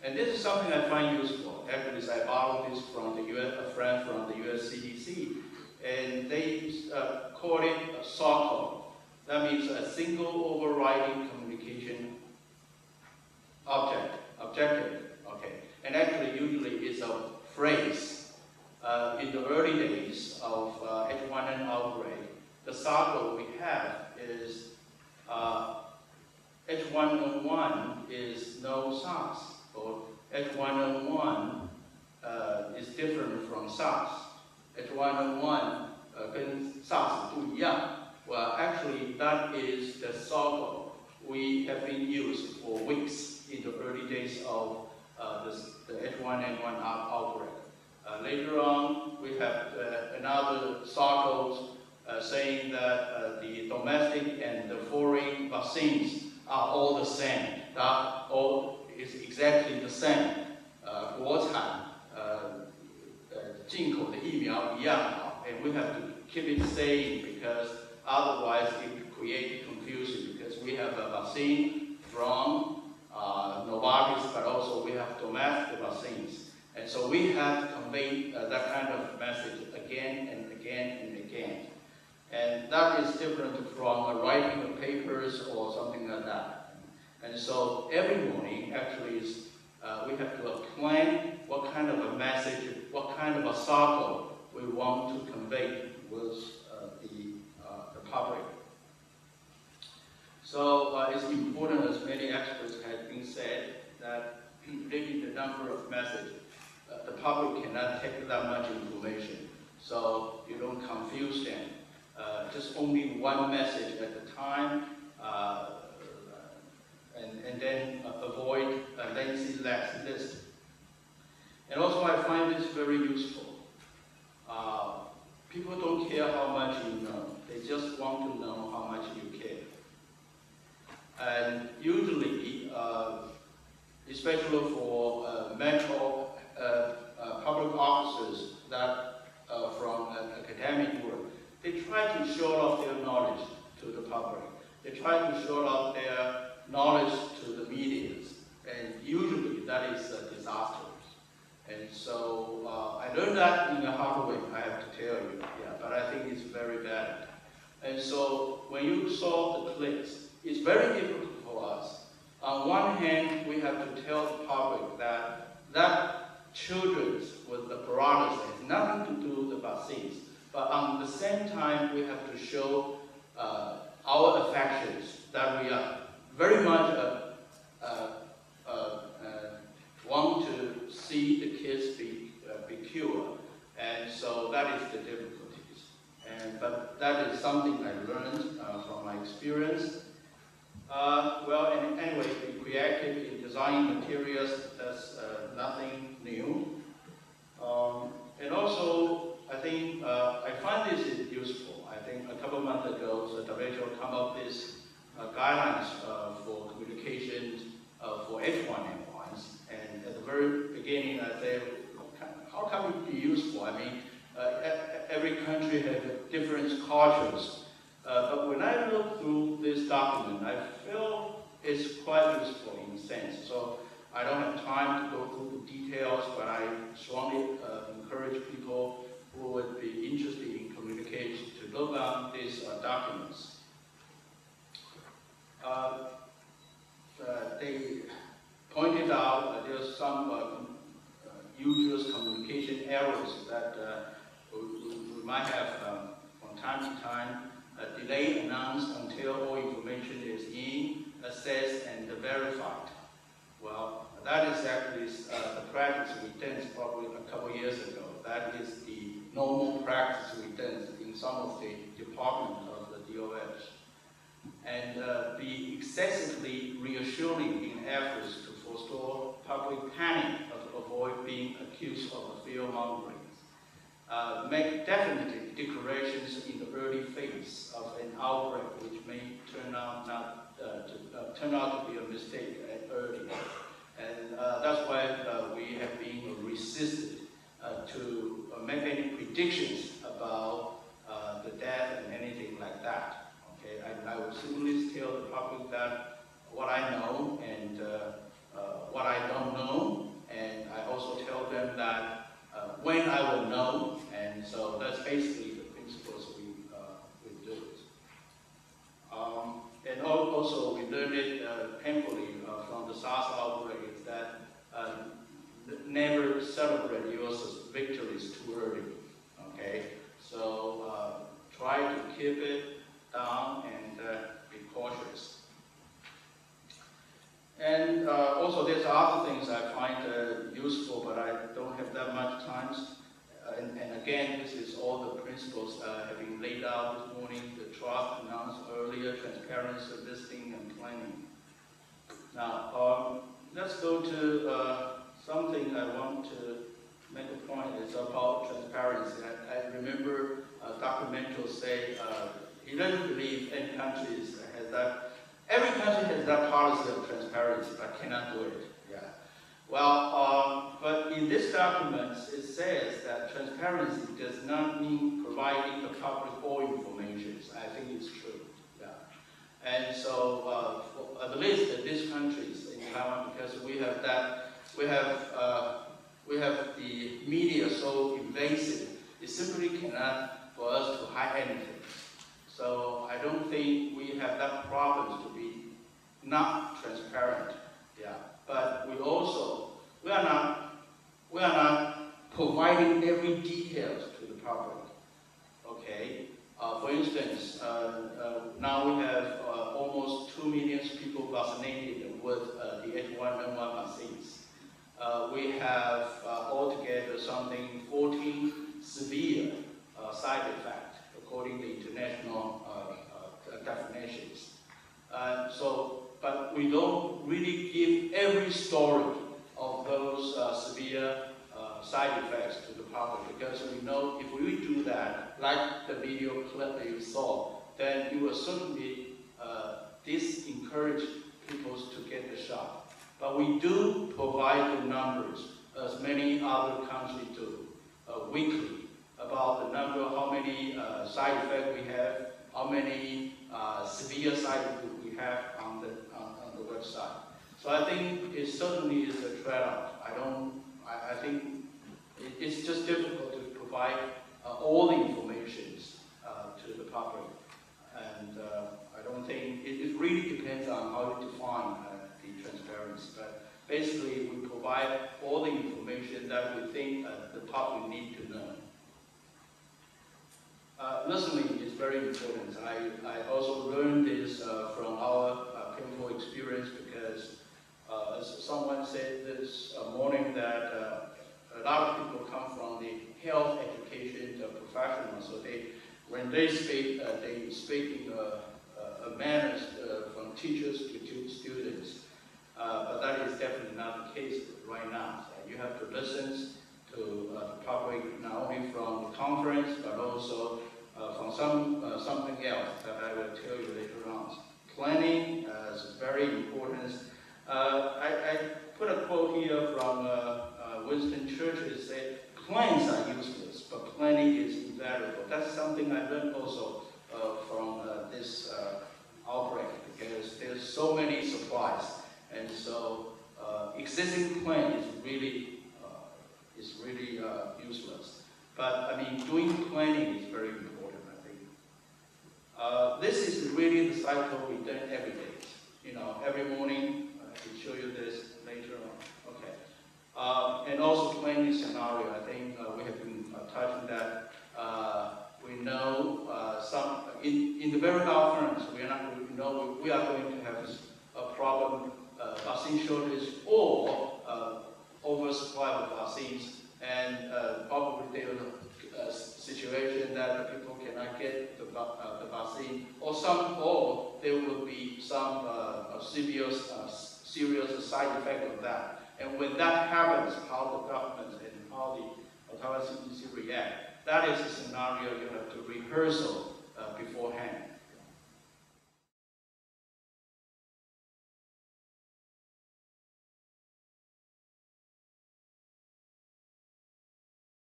And this is something I find useful. Actually, I borrowed this from a friend from the US CDC, and they call it a SOCO. That means a single overriding communication objective. Okay, and actually, usually it's a phrase. In the early days of H1N outbreak, the SOCO we have is H1N1 is no SARS, or H1N1 is different from SARS. H1N1 跟 SARS 不一样. Well, actually, that is the SOCO we have been used for weeks in the early days of the H1N1 outbreak. Later on, we have another SOCO saying that the domestic and the foreign vaccines are all the same. That all is exactly the same. 国产进口的疫苗一样好, and we have to keep it same because otherwise it would create confusion because we have a vaccine from Novartis, but also we have domestic vaccines. And so we have to convey that kind of message again and again and again. And that is different from writing of papers or something like that. And so every morning, actually, is, we have to plan what kind of a message, what kind of a SOCO we want to convey with the public. So it's important, as many experts have been said, that limit the number of messages. The public cannot take that much information, so you don't confuse them. Just only one message at a time, and then avoid a lengthy list. And also, I find this very useful. People don't care how much you know; they just want to know how much you care. And usually, especially for metro public officers that from academic work, they try to show off their knowledge to the public. They try to show off their knowledge to the media, and usually that is disastrous. And so I learned that in a hard way, I have to tell you, but I think it's very bad. And so when you solve the clicks, it's very difficult for us. On one hand, we have to tell the public that children with the paralysis has nothing to do with the vaccines. But at the same time, we have to show our affections, that we are very much want to see the kids be cured. And so that is the difficulties. But that is something I learned from my experience. Well, anyway, be creative in designing materials, that's nothing new. And also, I think I find this is useful. I think a couple of months ago, the WHO came up with guidelines for communications for H1N1s. And at the very beginning, I said, how can it be useful? I mean, every country has different cultures. But when I look through this document, I feel it's quite useful in a sense. So I don't have time to go through the details, but I strongly encourage people who would be interested in communication to look at these documents. They pointed out there's some usual communication errors that we might have from time to time. Delay announced until all information is in, assessed, and verified. Well, that is actually the practice we did probably a couple years ago. That is the normal practice we did in some of the departments of the DOH. And be excessively reassuring in efforts to forestall public panic to avoid being accused of fear-mongering. Make definite declarations in the early phase of an outbreak, which may turn out to be a mistake early, and that's why we have been resisted to make any predictions about the death and anything like that. Okay, I will simply tell the public that what I know and what I don't know. also we learned it painfully from the SARS outbreak, is that never celebrate your victories too early. Okay, so try to keep it down and be cautious. And also there's other things I find useful, but I don't have that much time. And again, this is all the principles have been laid out this morning. The trust announced earlier, transparency, listing, and planning. Now, let's go to something I want to make a point. It's about transparency. I remember Dr. Mentor say he doesn't believe any country has that. Every country has that policy of transparency, but cannot do it. Yeah. Well, but in this document, it says that transparency does not mean providing the public all information. I think it's true. Yeah. And so, at least in these countries in Taiwan, because we have that, we have the media so invasive, it simply cannot for us to hide anything. So I don't think we have that problem to be not transparent. Yeah. But we are not providing every details to the public. Okay. For instance, now we have almost 2 million people vaccinated with the H1N1 vaccines. We have altogether something 14 severe side effects according to international definitions. But we don't really give every story of those severe side effects to the public, because we know if we do that, like the video clip that you saw, then you will certainly disencourage people to get the shot. But we do provide the numbers, as many other countries do, weekly, about the number, how many side effects we have, how many severe side effects we have on the website. So I think it certainly is a trade-off. I think it's just difficult to provide all the information to the public. And I don't think, it really depends on how you define the transparency. But basically, we provide all the information that we think the public need to know. Listening is very important. I also learned this from our painful experience, because as someone said this morning, that a lot of people come from the health education professionals, so when they speak in a manner from teachers to students. But that is definitely not the case right now. So you have to listen to the public, not only from the conference, but also from something else that I will tell you later on. Planning is very important. I put a quote here from Winston Churchill. It said, "Plans are useless, but planning is invaluable." That's something I learned also from this outbreak, because there's so many supplies, and so existing plan is really useless. But I mean, doing planning is very important, I think. This is really the cycle we do every day. You know, every morning. I can show you this later on. Okay. And also planning scenario. I think we have been touching that. We know in the very dark terms, we are going to have a problem, vaccine shortage or oversupply of vaccines, and probably there is a situation that people cannot get the vaccine, or there will be some serious side effect of that. And when that happens, how the government and how the Taiwan CDC react, that is a scenario you have to rehearsal beforehand.